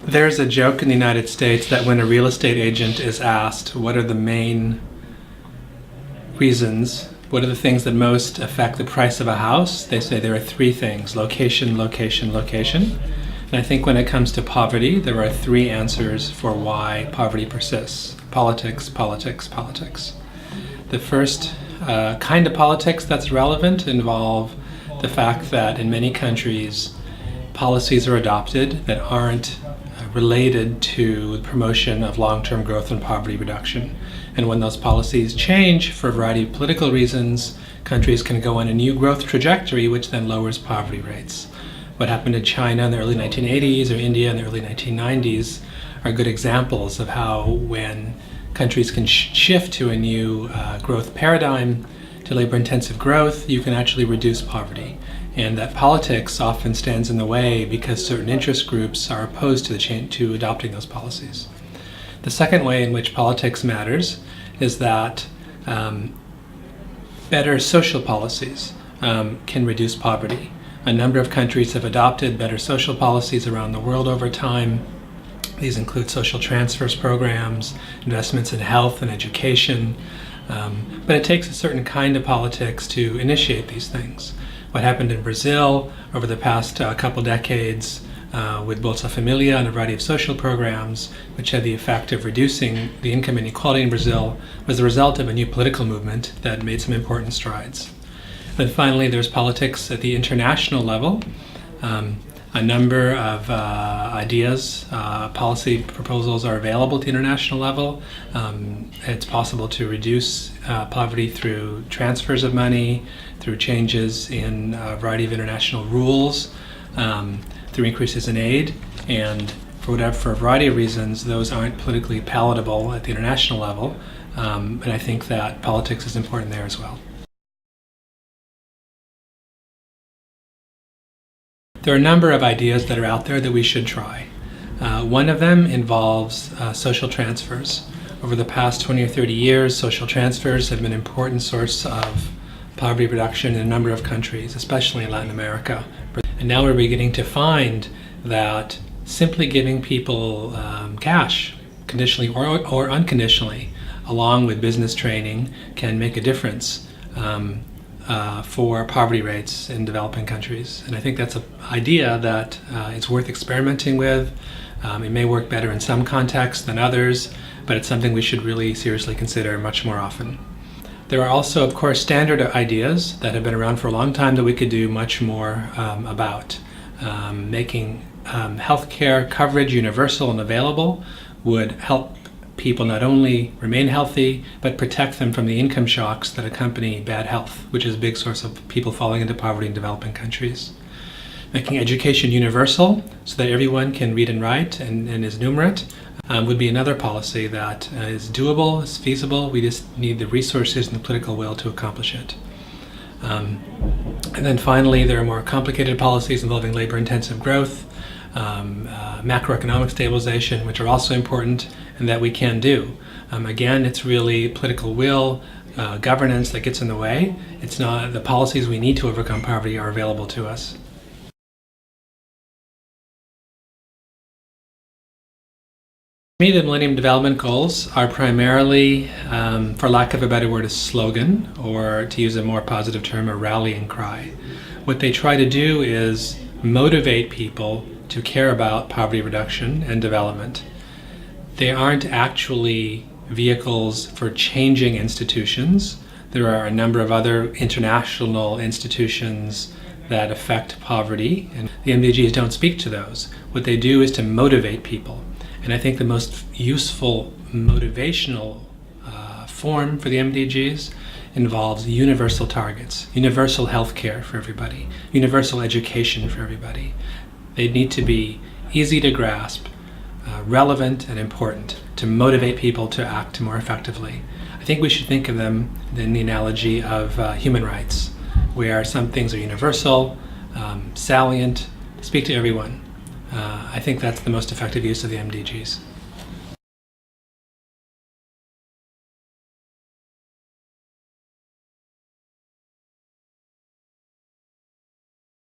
There's a joke in the United States that when a real estate agent is asked what are the main reasons, what are the things that most affect the price of a house, they say there are three things: location, location, location. And I think when it comes to poverty, there are three answers for why poverty persists: politics, politics, politics. The first kind of politics that's relevant involve the fact that in many countries policies are adopted that aren't related to the promotion of long-term growth and poverty reduction. And when those policies change for a variety of political reasons, countries can go on a new growth trajectory, which then lowers poverty rates. What happened in China in the early 1980s or India in the early 1990s are good examples of how when countries can shift to a new growth paradigm, to labor-intensive growth, you can actually reduce poverty. And that politics often stands in the way because certain interest groups are opposed to adopting those policies. The second way in which politics matters is that better social policies can reduce poverty. A number of countries have adopted better social policies around the world over time. These include social transfers programs, investments in health and education, but it takes a certain kind of politics to initiate these things. What happened in Brazil over the past couple decades with Bolsa Familia and a variety of social programs, which had the effect of reducing the income inequality in Brazil, was the result of a new political movement that made some important strides. And finally, there's politics at the international level. A number of ideas, policy proposals are available at the international level. It's possible to reduce poverty through transfers of money, through changes in a variety of international rules, through increases in aid, and for a variety of reasons, those aren't politically palatable at the international level. And I think that politics is important there as well. There are a number of ideas that are out there that we should try. One of them involves social transfers. Over the past 20 or 30 years, social transfers have been an important source of poverty reduction in a number of countries, especially in Latin America. And now we're beginning to find that simply giving people cash, conditionally or unconditionally, along with business training, can make a difference for poverty rates in developing countries. And I think that's an idea that it's worth experimenting with. It may work better in some contexts than others, but it's something we should really seriously consider much more often. There are also, of course, standard ideas that have been around for a long time that we could do much more about. Making healthcare coverage universal and available would help people not only remain healthy, but protect them from the income shocks that accompany bad health, which is a big source of people falling into poverty in developing countries. Making education universal so that everyone can read and write and is numerate would be another policy that is doable, is feasible. We just need the resources and the political will to accomplish it. And then finally, there are more complicated policies involving labor-intensive growth, macroeconomic stabilization, which are also important and that we can do. Again, it's really political will, governance that gets in the way. It's not the policies we need to overcome poverty are available to us. For me, the Millennium Development Goals are primarily, for lack of a better word, a slogan, or to use a more positive term, a rallying cry. What they try to do is motivate people to care about poverty reduction and development. They aren't actually vehicles for changing institutions. There are a number of other international institutions that affect poverty, and the MDGs don't speak to those. What they do is to motivate people. And I think the most useful motivational form for the MDGs involves universal targets, universal health care for everybody, universal education for everybody. They need to be easy to grasp, relevant and important to motivate people to act more effectively. I think we should think of them in the analogy of human rights, where some things are universal, salient, speak to everyone. I think that's the most effective use of the MDGs.